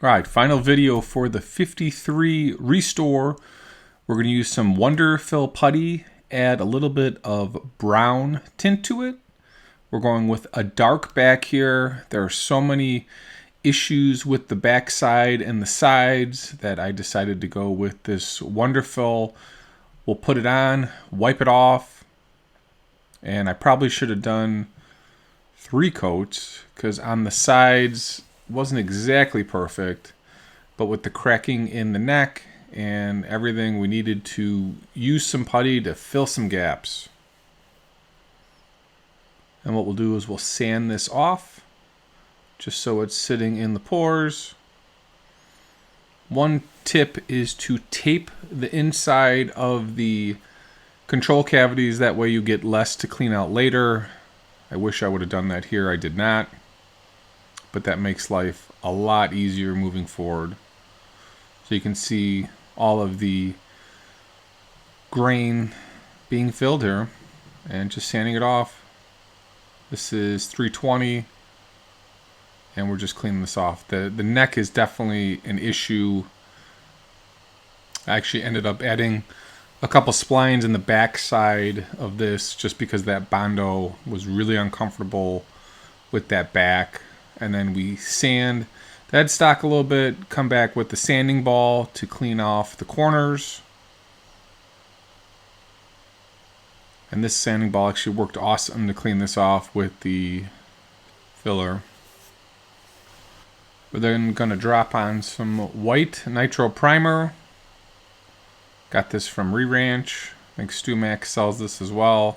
Alright, final video for the 53 Restore. We're going to use some Wonder Fill putty, add a little bit of brown tint to it. We're going with a dark back here. There are so many issues with the back side and the sides that I decided to go with this Wonder Fill. We'll put it on, wipe it off, and I probably should have done 3 coats because on the sides wasn't exactly perfect, but with the cracking in the neck and everything, we needed to use some putty to fill some gaps. And what we'll do is we'll sand this off just so it's sitting in the pores. One tip is to tape the inside of the control cavities, that way you get less to clean out later. I wish I would have done that here, I did not. But that makes life a lot easier moving forward. So you can see all of the grain being filled here and just sanding it off. This is 320 and we're just cleaning this off. The neck is definitely an issue. I actually ended up adding a couple splines in the back side of this just because that Bondo was really uncomfortable with that back. And then we sand the headstock a little bit, come back with the sanding ball to clean off the corners. And this sanding ball actually worked awesome to clean this off with the filler. We're then going to drop on some white nitro primer. Got this from Re-Ranch. I think Stewmac sells this as well.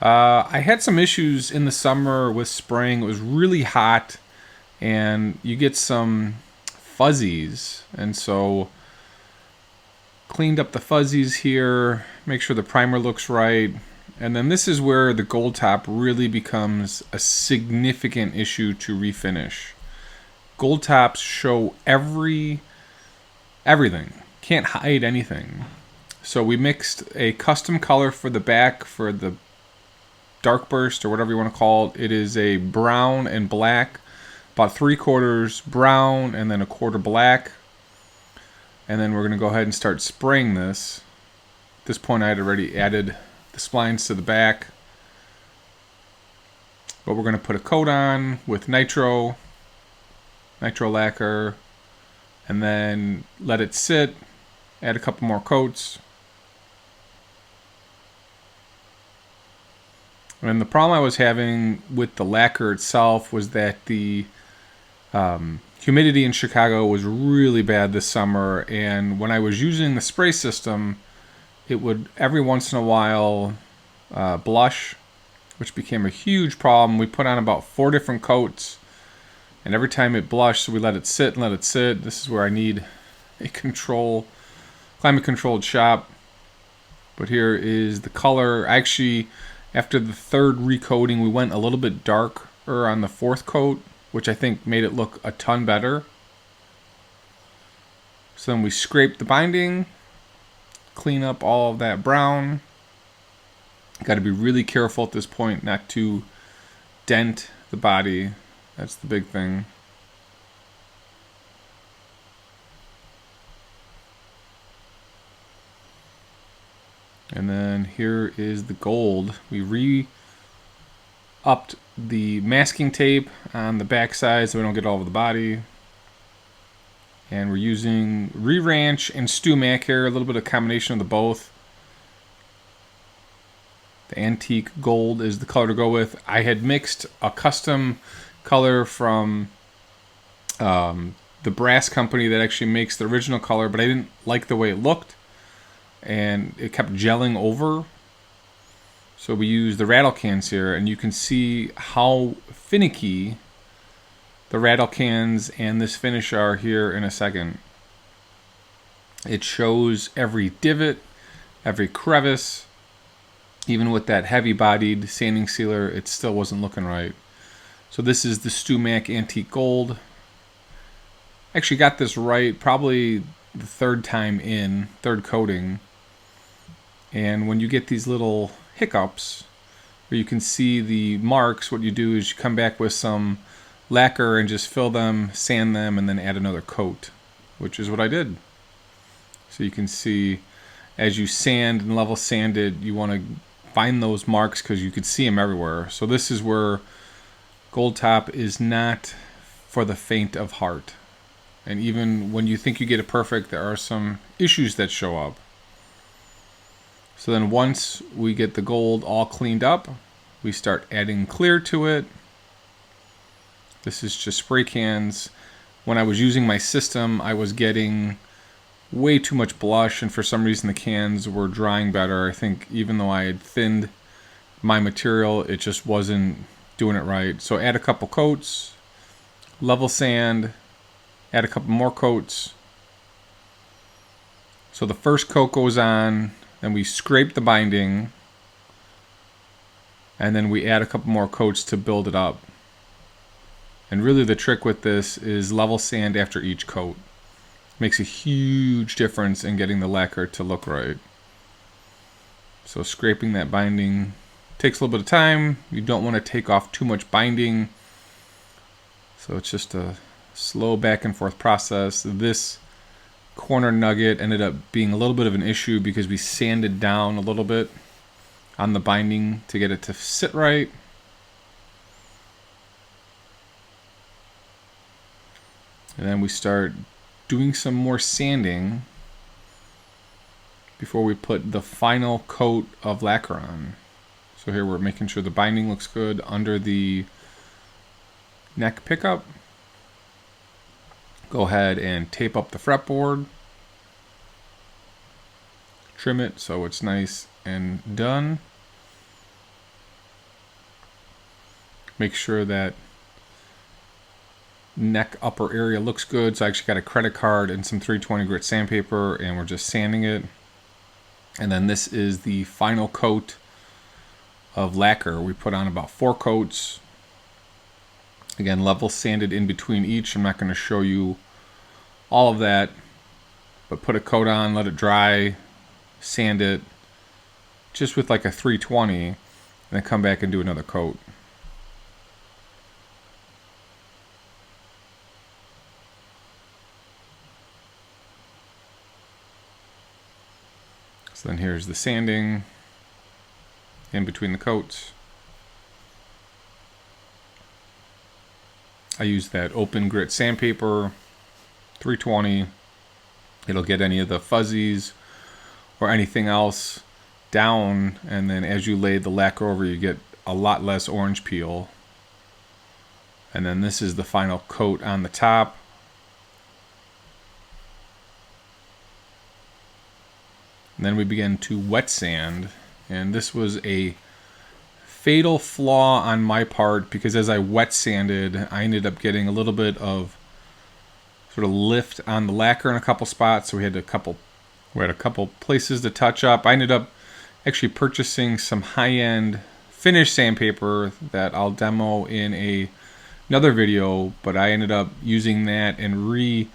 I had some issues in the summer with spraying. It was really hot and you get some fuzzies, and so cleaned up the fuzzies here, make sure the primer looks right, and then this is where the gold top really becomes a significant issue to refinish. Gold tops show everything, can't hide anything. So we mixed a custom color for the back for the dark burst, or whatever you want to call it. It is a brown and black, about 3/4 brown and then 1/4 black. And then we're going to go ahead and start spraying this. At this point I had already added the splines to the back, but we're going to put a coat on with nitro lacquer, and then let it sit, add a couple more coats. And the problem I was having with the lacquer itself was that the humidity in Chicago was really bad this summer, and when I was using the spray system, it would every once in a while blush, which became a huge problem. We put on about 4 different coats, and every time it blushed, so we let it sit and let it sit. This is where I need a climate controlled shop. But here is the color. Actually, after the 3rd recoating, we went a little bit darker on the 4th coat, which I think made it look a ton better. So then we scrape the binding, clean up all of that brown. Got to be really careful at this point not to dent the body. That's the big thing. And then here is the gold. We re-upped the masking tape on the back side so we don't get all over the body. And we're using Re-Ranch and Stewmac here, a little bit of combination of the both. The antique gold is the color to go with. I had mixed a custom color from the brass company that actually makes the original color, but I didn't like the way it looked, and it kept gelling over. So we use the rattle cans here, and you can see how finicky the rattle cans and this finish are here in a second. It shows every divot, every crevice. Even with that heavy-bodied sanding sealer, it still wasn't looking right. So this is the Stewmac Antique Gold. Actually got this right probably the 3rd time in, 3rd coating. And when you get these little hiccups where you can see the marks, what you do is you come back with some lacquer and just fill them, sand them, and then add another coat, which is what I did. So you can see as you sand and level sand it, you want to find those marks because you could see them everywhere. So this is where gold top is not for the faint of heart. And even when you think you get it perfect, there are some issues that show up. So then once we get the gold all cleaned up, we start adding clear to it. This is just spray cans. When I was using my system, I was getting way too much blush, and for some reason the cans were drying better. I think even though I had thinned my material, it just wasn't doing it right. So add a couple coats, level sand, add a couple more coats. So the first coat goes on, then we scrape the binding, and then we add a couple more coats to build it up. And really the trick with this is level sand after each coat. Makes a huge difference in getting the lacquer to look right. So scraping that binding takes a little bit of time. You don't want to take off too much binding. So it's just a slow back and forth process. This corner nugget ended up being a little bit of an issue because we sanded down a little bit on the binding to get it to sit right. And then we start doing some more sanding before we put the final coat of lacquer on. So here we're making sure the binding looks good under the neck pickup. Go ahead and tape up the fretboard. Trim it so it's nice and done. Make sure that neck upper area looks good. So I actually got a credit card and some 320 grit sandpaper, and we're just sanding it. And then this is the final coat of lacquer. We put on about 4 coats. Again, level sanded in between each. I'm not going to show you all of that, but put a coat on, let it dry, sand it just with like a 320, and then come back and do another coat. So then here's the sanding in between the coats. I use that open grit sandpaper, 320. It'll get any of the fuzzies or anything else down, and then as you lay the lacquer over, you get a lot less orange peel. And then this is the final coat on the top. And then we begin to wet sand, and this was a fatal flaw on my part because as I wet sanded, I ended up getting a little bit of sort of lift on the lacquer in a couple spots. So we had a couple places to touch up. I ended up actually purchasing some high-end finish sandpaper that I'll demo in another video, but I ended up using that and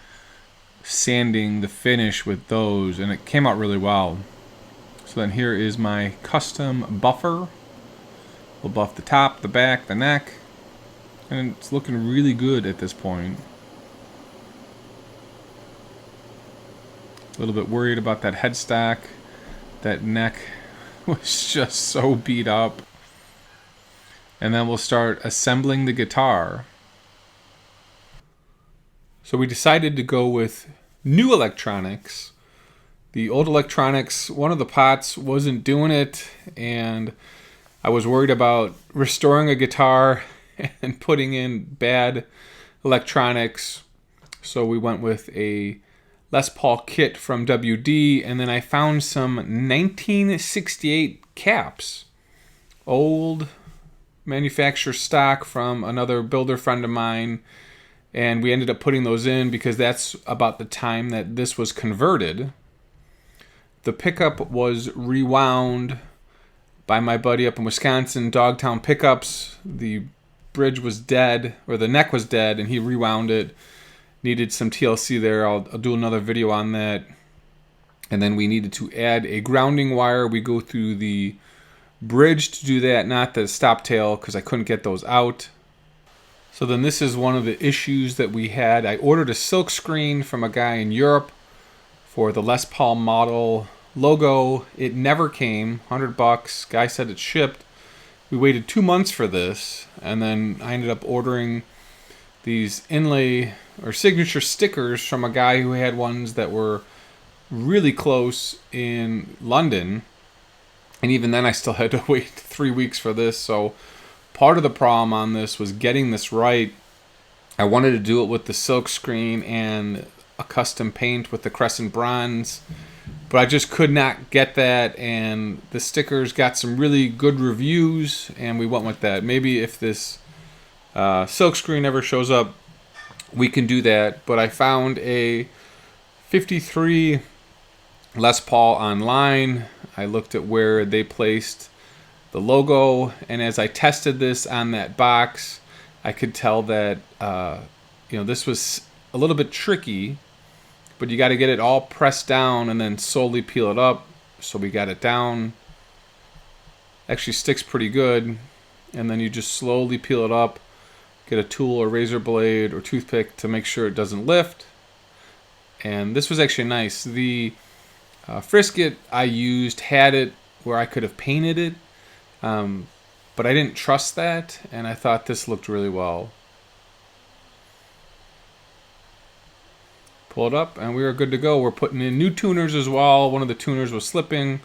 sanding the finish with those, and it came out really well. So then here is my custom buffer. We'll buff the top, the back, the neck, and it's looking really good at this point. A little bit worried about that headstock. That neck was just so beat up. And then we'll start assembling the guitar. So we decided to go with new electronics. The old electronics, one of the pots wasn't doing it, and I was worried about restoring a guitar and putting in bad electronics. So we went with a Les Paul kit from WD, and then I found some 1968 caps. Old manufacturer stock from another builder friend of mine. And we ended up putting those in because that's about the time that this was converted. The pickup was rewound by my buddy up in Wisconsin, Dogtown Pickups. The bridge was dead, or the neck was dead, and he rewound it. Needed some TLC there. I'll do another video on that. And then we needed to add a grounding wire. We go through the bridge to do that, not the stop tail, because I couldn't get those out. So then this is one of the issues that we had. I ordered a silk screen from a guy in Europe for the Les Paul model logo. It never came. $100. Guy said it shipped. We waited 2 months for this, and then I ended up ordering these inlay or signature stickers from a guy who had ones that were really close in London. And even then I still had to wait 3 weeks for this. So part of the problem on this was getting this right. I wanted to do it with the silk screen and a custom paint with the crescent bronze, but I just could not get that, and the stickers got some really good reviews, and we went with that. Maybe if this silk screen ever shows up, we can do that. But I found a 53 Les Paul online. I looked at where they placed the logo, and as I tested this on that box, I could tell that this was a little bit tricky, but you got to get it all pressed down and then slowly peel it up. So we got it down. Actually sticks pretty good, and then you just slowly peel it up. Get a tool or razor blade or toothpick to make sure it doesn't lift. And this was actually nice. The Frisket I used had it where I could have painted it, but I didn't trust that, and I thought this looked really well. Pull it up, and we are good to go. We're putting in new tuners as well. One of the tuners was slipping,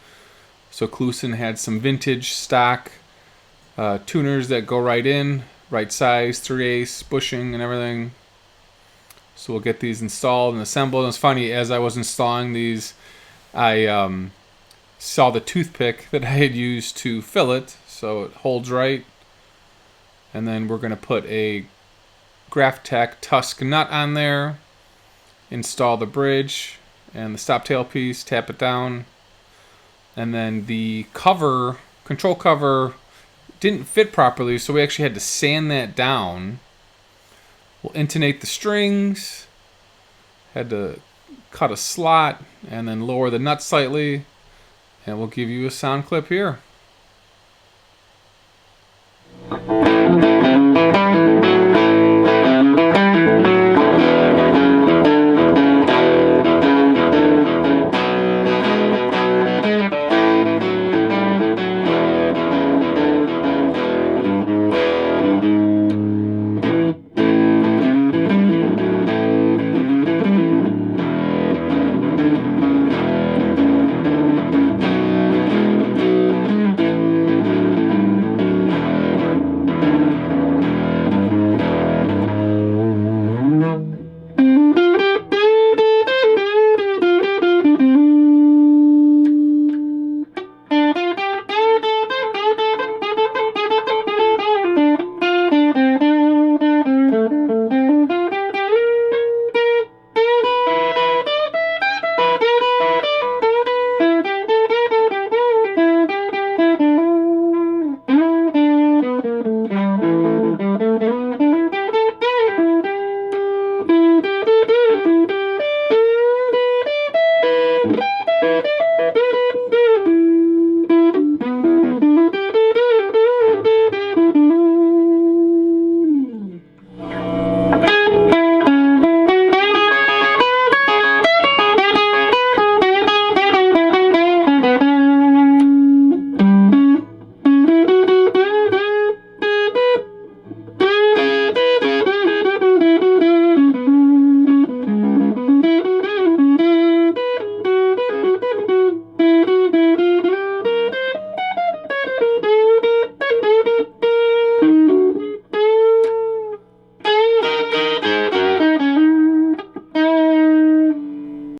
so Kluson had some vintage stock tuners that go right in, right size, 3/8 bushing and everything. So we'll get these installed and assembled. And it's funny, as I was installing these, I saw the toothpick that I had used to fill it, so it holds right. And then we're going to put a Graphtec Tusk nut on there, install the bridge and the stop tail piece, tap it down, and then the cover, control cover, didn't fit properly, so we actually had to sand that down. We'll intonate the strings, had to cut a slot and then lower the nut slightly, and we'll give you a sound clip here.